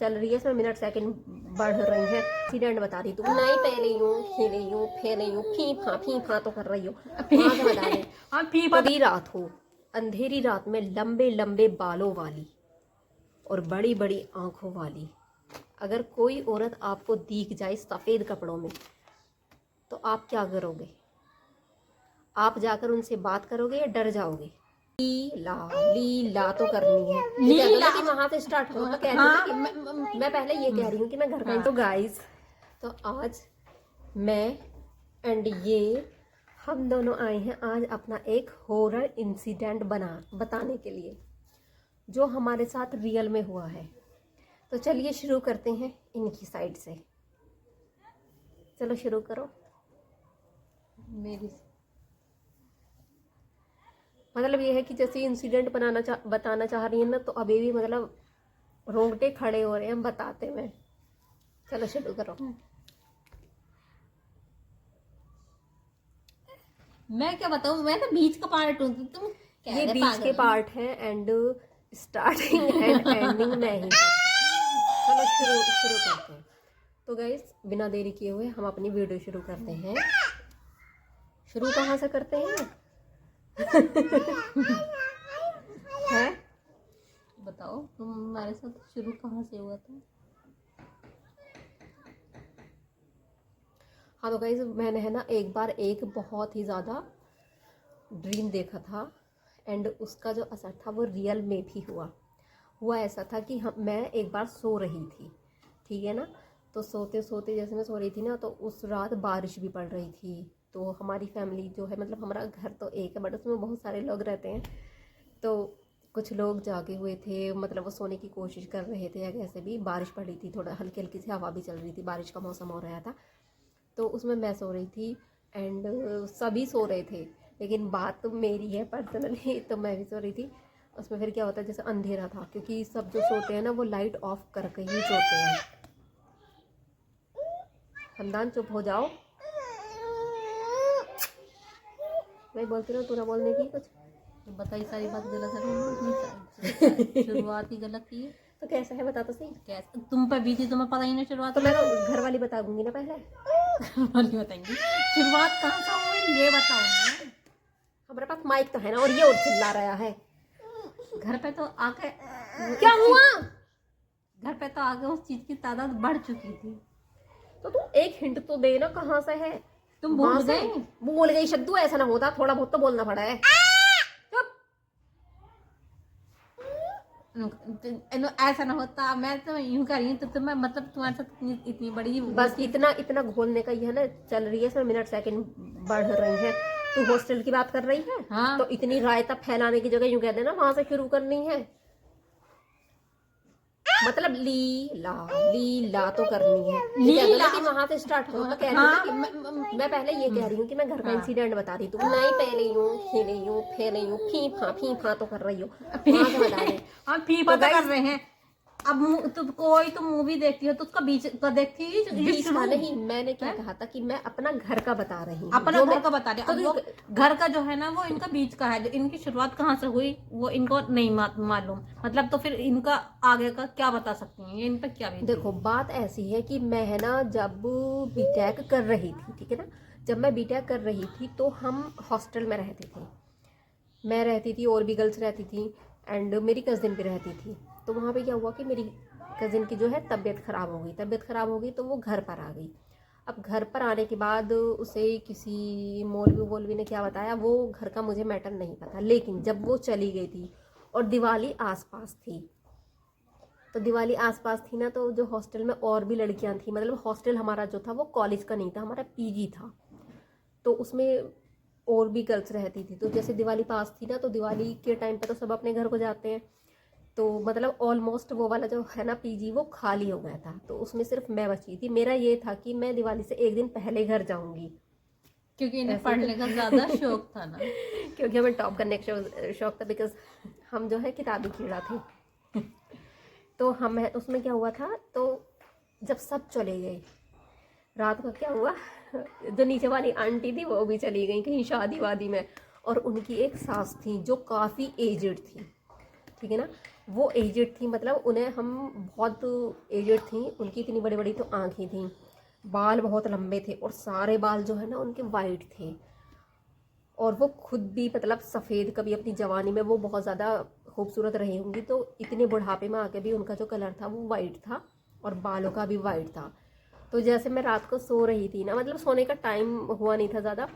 चल रही है, इसमें मिनट सेकंड बढ़ रही है। एक्सीडेंट बता रही, तू नहीं पह रही हूँ, खी रही हूँ, फे रही हूँ, फी फा तो कर रही हो। वहां से बता रही पूरी रात हो, अंधेरी रात में लंबे लंबे बालों वाली और बड़ी बड़ी आंखों वाली अगर कोई औरत आपको दिख जाए सफेद कपड़ों में, तो आप क्या करोगे? आप जाकर उनसे बात करोगे या डर जाओगे? लीला तो करनी है, लीला कि वहां से स्टार्ट हो। तो कह रही हूँ कि मैं पहले ये कह रही हूँ कि मैं घर का। तो गाइस, तो आज मैं एंड ये हम दोनों आए हैं आज अपना एक हॉरर इंसिडेंट बताने के लिए, जो हमारे साथ रियल में हुआ है। तो चलिए शुरू करते हैं इनकी साइड से। चलो शुरू करो। मेरी मतलब ये है कि जैसे इंसिडेंट बताना चाह रही है ना, तो अभी भी मतलब रोंगटे खड़े हो रहे हैं बताते में। चलो शुरू करो। मैं क्या बताऊँ, मैं तो बीच का पार्ट हूँ। तुम ये बीच के पार्ट है एंड स्टार्टिंग एंड एंडिंग मैं ही। चलो शुरू करते हैं। तो गाइस, बिना देरी किए हुए हम अपनी वीडियो शुरू करते हैं। शुरू कहाँ से करते हैं? है? बताओ, तुम्हारे साथ शुरू कहाँ से हुआ था? हाँ तो गाइस, मैंने है ना एक बार एक बहुत ही ज़्यादा ड्रीम देखा था एंड उसका जो असर था वो रियल में भी हुआ ऐसा था कि मैं एक बार सो रही थी, ठीक है ना। तो सोते सोते जैसे मैं सो रही थी ना, तो उस रात बारिश भी पड़ रही थी। तो हमारी फैमिली जो है, मतलब हमारा घर तो एक है बट उसमें बहुत सारे लोग रहते हैं। तो कुछ लोग जागे हुए थे, मतलब वो सोने की कोशिश कर रहे थे या कैसे भी। बारिश पड़ रही थी, थोड़ा हल्की हल्की सी हवा भी चल रही थी, बारिश का मौसम हो रहा था। तो उसमें मैं सो रही थी एंड सभी सो रहे थे, लेकिन बात तो मेरी है पर्सनली। तो मैं भी सो रही थी। उसमें फिर क्या होता है, जैसे अंधेरा था, क्योंकि सब जो सोते हैं ना वो लाइट ऑफ करके ही सोते हैं। खानदान चुप हो जाओ, मैं बोलती हूँ, तू ना बोलने की कुछ। तो बताइए, सारी बात गलत है। शुरुआत ही गलत की है। तो कैसा है बता तो सही। कैसे तुम पर बीती, तुम्हें पता ही नहीं शुरुआत। तो मैं तो घर वाली बता दूंगी ना पहले। वाली बताएंगी शुरुआत कहाँ से हुई, ये बताओ ना। हमारे पास माइक तो है ना, और ये और चिल्ला रहा है। घर पे तो आके क्या हुआ? घर पे तो आगे उस चीज की तादाद बढ़ चुकी थी। तो तू एक हिंट तो दे ना, कहाँ से है? तुम भूल गए। भूल गई शब्दू, ऐसा ना होता, थोड़ा बहुत तो बोलना पड़ा है। ऐसा ना होता, मैं तो यूं कर रही हूँ, तो मैं मतलब तुम्हारे साथ इतनी बड़ी बस इतना घोलने का ही है ना। चल रही है, इसमें मिनट सेकंड बढ़ रही है। तू हॉस्टल की बात कर रही है। हाँ। तो इतनी रायता फैलाने की जगह यूं कह देना वहां से शुरू करनी है। मतलब लीला तो करनी है, लीला कि वहां से स्टार्ट हो। तो कह रही हूँ कि मैं पहले ये कह रही हूँ कि मैं घर का इंसिडेंट बता रही, तू नहीं पह रही हूँ, खी रही हूँ, फे रही हूँ, फी फा तो कर रही हो। वहां से बता रहे हम फीफा तो कर रहे हैं। अब तुम कोई तुम मूवी देखती हो तो उसका बीच का देखती है। बीच का नहीं, मैंने क्या कहा था कि मैं अपना घर का बता रही हूँ, अपना घर का बता रही हूँ। घर का जो है ना, वो इनका बीच का है। इनकी शुरुआत कहाँ से हुई वो इनको नहीं मालूम। मतलब तो फिर इनका आगे का क्या बता सकती हैं, इन पर क्या बीती? देखो, बात ऐसी है कि मैं है ना जब बीटेक कर रही थी, ठीक है ना, जब मैं बीटेक कर रही थी तो हम हॉस्टल में रहते थे। मैं रहती थी और भी गर्ल्स रहती थी एंड मेरी कज़िन भी रहती थी। तो वहाँ पे क्या हुआ कि मेरी कज़िन की जो है तबीयत ख़राब हो गई तो वो घर पर आ गई। अब घर पर आने के बाद उसे किसी मौलवी ने क्या बताया, वो घर का मुझे मैटर नहीं पता, लेकिन जब वो चली गई थी और दिवाली आसपास थी, तो दिवाली आसपास थी ना, तो जो हॉस्टल में और भी लड़कियां थी, मतलब हॉस्टल हमारा जो था वो कॉलेज का नहीं था, हमारा पीजी था। तो उसमें और भी गर्ल्स रहती थी। तो जैसे दिवाली पास थी ना, तो दिवाली के टाइम पे तो सब अपने घर को जाते हैं। तो मतलब ऑलमोस्ट वो वाला जो है ना पीजी, वो खाली हो गया था। तो उसमें सिर्फ मैं बची थी। मेरा ये था कि मैं दिवाली से एक दिन पहले घर जाऊंगी, क्योंकि इन्हें पढ़ने का ज्यादा शौक था ना। क्योंकि हमें टॉप करने का शौक था, बिकॉज हम जो है किताबी कीड़ा थे। तो हम उसमें क्या हुआ था, तो जब सब चले गए, रात को क्या हुआ, जो नीचे वाली आंटी थी वो भी चली गई कहीं शादी वादी में, और उनकी एक सास थी जो काफ़ी एजड थी। ठीक है ना। वो एजेड थी, मतलब उन्हें हम बहुत एजेड थी, उनकी इतनी बड़ी बड़ी तो आँखें थी, बाल बहुत लंबे थे और सारे बाल जो है ना उनके वाइट थे, और वो खुद भी मतलब सफ़ेद, कभी अपनी जवानी में वो बहुत ज़्यादा खूबसूरत रही होंगी, तो इतने बुढ़ापे में आके भी उनका जो कलर था वो वाइट था और बालों का भी वाइट था। तो जैसे मैं रात को सो रही थी ना, मतलब सोने का टाइम हुआ नहीं था ज़्यादा,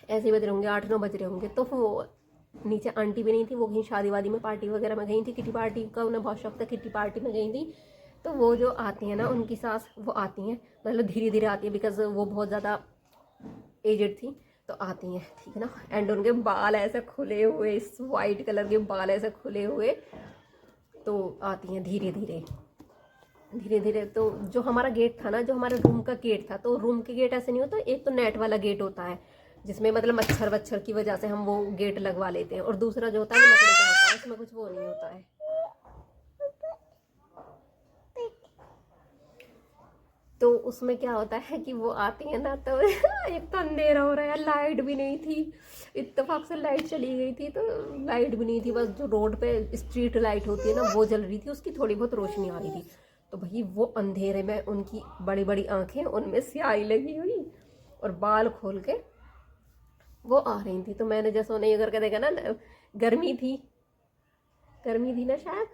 ऐसे ही बज रहे होंगे 8-9 बज रहे होंगे, तो वो नीचे आंटी भी नहीं थी, वो कहीं शादी वादी में पार्टी वगैरह में गई थी, किटी पार्टी का उन्हें बहुत शौक था, किटी पार्टी में गई थी। तो वो जो आती हैं ना उनकी सास, वो आती हैं, मतलब धीरे धीरे आती है, बिकॉज वो बहुत ज़्यादा एजेड थी, तो आती हैं, ठीक है ना। एंड उनके बाल ऐसे खुले हुए, इस वाइट कलर के बाल ऐसे खुले हुए, तो आती हैं धीरे धीरे धीरे धीरे। तो जो हमारा गेट था ना, जो हमारे रूम का गेट था, तो रूम के गेट ऐसे नहीं होता, एक तो नेट वाला गेट होता है जिसमें मतलब मच्छर वच्छर की वजह से हम वो गेट लगवा लेते हैं, और दूसरा जो होता है वो लकड़ी का होता है, उसमें कुछ वो नहीं होता है। तो उसमें क्या होता है कि वो आती है ना, तो एक तो अंधेरा हो रहा है, लाइट भी नहीं थी, इत्तेफाक से लाइट चली गई थी, तो लाइट भी नहीं थी, बस जो रोड पे स्ट्रीट लाइट होती है ना वो जल रही थी, उसकी थोड़ी बहुत रोशनी आ रही थी। तो भाई वो अंधेरे में उनकी बड़ी बड़ी आंखें, उनमें स्याही लगी हुई और बाल खोल के वो आ रही थी। तो मैंने जैसे उन्हें ये करके देखा ना, गर्मी थी, गर्मी थी ना शायद,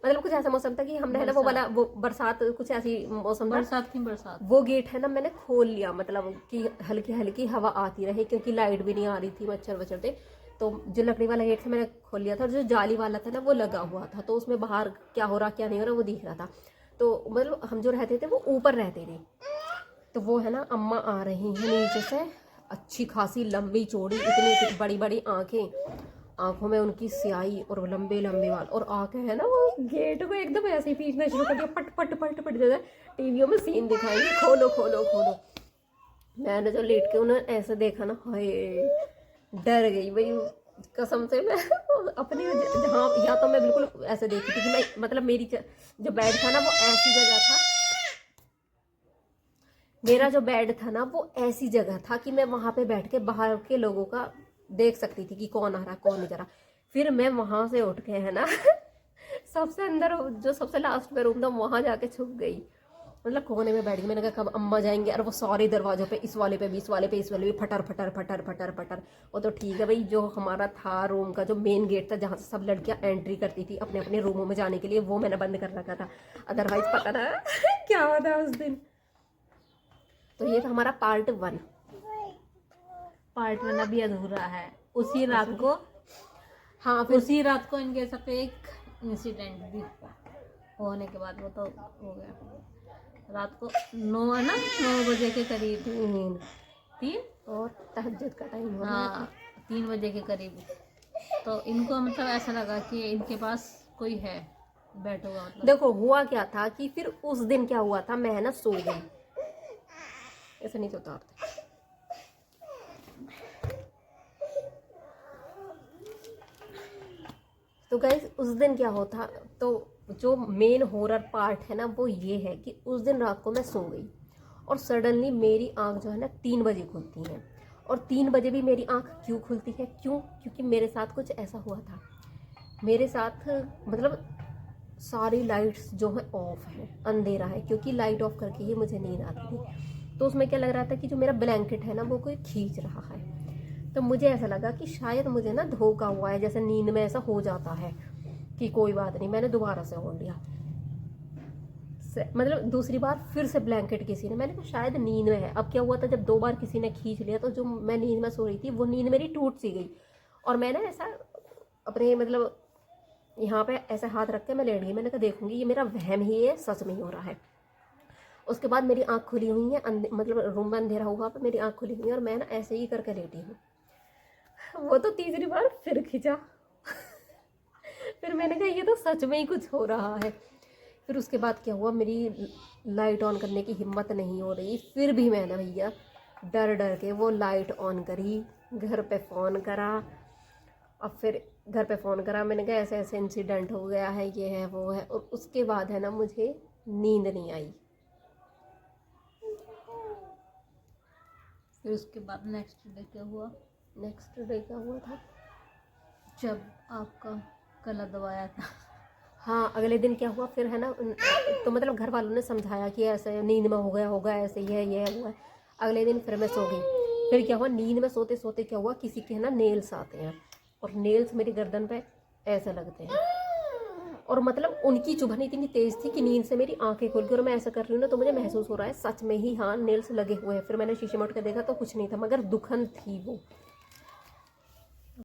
मतलब कुछ ऐसा मौसम था कि हमने है ना वो वाला, वो बरसात, कुछ ऐसी मौसम था, बरसात थी बरसात। वो गेट है ना मैंने खोल लिया, मतलब कि हल्की हल्की हवा आती रहे, क्योंकि लाइट भी नहीं आ रही थी, मच्छर वच्छर थे। तो जो लकड़ी वाला गेट था मैंने खोल लिया था, और जो जाली वाला था ना वो लगा हुआ था, तो उसमें बाहर क्या हो रहा क्या नहीं हो रहा वो दिख रहा था। तो मतलब हम जो रहते थे वो ऊपर रहते थे, तो वो है ना अम्मा आ रही हैं नीचे से, अच्छी खासी लंबी चौड़ी, इतनी बड़ी बड़ी आंखें, आंखों में उनकी स्याही और लंबे लंबे बाल, और आंखें है ना वो गेट को एकदम ऐसे ही पीटना शुरू कर दिया, पट पट पट पट, जैसे टीवियों में सीन दिखाएंगे, खोलो खोलो खोलो। मैंने जो लेट के उन्हें ऐसे देखा ना, हाय डर गई भाई, कसम से मैं अपनी जहाँ, या तो मैं बिल्कुल ऐसे देखी थी कि मैं, मतलब मेरी जो बेड था ना वो ऐसी जगह था, मेरा जो बेड था ना वो ऐसी जगह था कि मैं वहां पे बैठ के बाहर के लोगों का देख सकती थी कि कौन आ रहा कौन नहीं जा रहा। फिर मैं वहां से उठ के है ना सबसे अंदर जो सबसे लास्ट में रूम था वहां जाके छुप गई, मतलब कोने में बैठ गई। मैंने कहा कब अम्मा जाएंगे, और वो सारे दरवाजों पे, इस वाले पे भी, इस वाले पे, इस वाले पे, फटर फटर फटर फटर फटर। वो तो ठीक है भाई, जो हमारा था रूम का जो मेन गेट था जहाँ से सब लड़कियां एंट्री करती थी अपने अपने रूमों में जाने के लिए, वो मैंने बंद कर रखा था, अदरवाइज पता ना क्या हुआ था उस दिन। तो ये था हमारा पार्ट 1। पार्ट 1 अभी अधूरा है। उसी रात को, हाँ फिर उसी रात को इनके साथ एक इंसिडेंट भी हुआ, होने के बाद वो तो हो गया। रात को 9 बजे के करीब, 3 और तहज्जुद का टाइम हो रहा था। हाँ 3 बजे के करीब, तो इनको मतलब ऐसा लगा कि इनके पास कोई है, बैठ होगा मतलब। देखो हुआ क्या था कि फिर उस दिन क्या हुआ था, मैं है ना सो गई, ऐसे नहीं सोता होता। तो गाइस उस दिन क्या होता, तो जो मेन हॉरर पार्ट है ना वो ये है कि उस दिन रात को मैं सो गई, और सडनली मेरी आंख जो है ना 3 बजे खुलती है। और 3 बजे भी मेरी आंख क्यों खुलती है, क्यों, क्योंकि मेरे साथ कुछ ऐसा हुआ था, मेरे साथ मतलब सारी लाइट्स जो है ऑफ है, अंधेरा है, क्योंकि लाइट ऑफ करके ही मुझे नींद आती थी। तो उसमें क्या लग रहा था कि जो मेरा ब्लैंकेट है ना वो कोई खींच रहा है। तो मुझे ऐसा लगा कि शायद मुझे ना धोखा हुआ है, जैसे नींद में ऐसा हो जाता है कि कोई बात नहीं, मैंने दोबारा से ओढ़ लिया, मतलब दूसरी बार फिर से ब्लैंकेट किसी ने, मैंने कहा शायद नींद में है। अब क्या हुआ था, जब 2 बार किसी ने खींच लिया तो जो मैं नींद में सो रही थी वो नींद मेरी टूट सी गई, और मैंने ऐसा अपने मतलब यहाँ पे ऐसे हाथ रख के मैं लेट गई। मैंने कहा देखूंगी ये मेरा वहम ही है, सच में ही हो रहा है। उसके बाद मेरी आंख खुली हुई है, मतलब रूम में अंधेरा हुआ पर मेरी आंख खुली हुई है, और मैं ना ऐसे ही करके लेटी हूँ। वो तो तीसरी बार फिर खींचा फिर मैंने कहा ये तो सच में ही कुछ हो रहा है। फिर उसके बाद क्या हुआ, मेरी लाइट ऑन करने की हिम्मत नहीं हो रही, फिर भी मैंने भैया डर डर के वो लाइट ऑन करी, घर पे फ़ोन करा। अब फिर घर पे फ़ोन करा, मैंने कहा ऐसे ऐसे इंसिडेंट हो गया है, ये है वो है, और उसके बाद है ना मुझे नींद नहीं आई। फिर उसके बाद नेक्स्ट डे क्या हुआ? नेक्स्ट डे क्या हुआ था, जब आपका गला दबाया था। हाँ, अगले दिन क्या हुआ फिर है ना, तो मतलब घर वालों ने समझाया कि ऐसे नींद में होगा ऐसे ये हुआ है। अगले दिन फिर मैं सो गई। फिर क्या हुआ, नींद में सोते सोते क्या हुआ, किसी के है ना नेल्स आते हैं, और नेल्स मेरी गर्दन पे ऐसे लगते हैं, और मतलब उनकी चुभन इतनी तेज थी कि नींद से मेरी आंखें खुल गई, और मैं ऐसा कर रही हूँ ना तो मुझे महसूस हो रहा है सच में ही हाँ नेल्स लगे हुए हैं। फिर मैंने शीशे में उठ कर देखा तो कुछ नहीं था, मगर दुखन थी वो।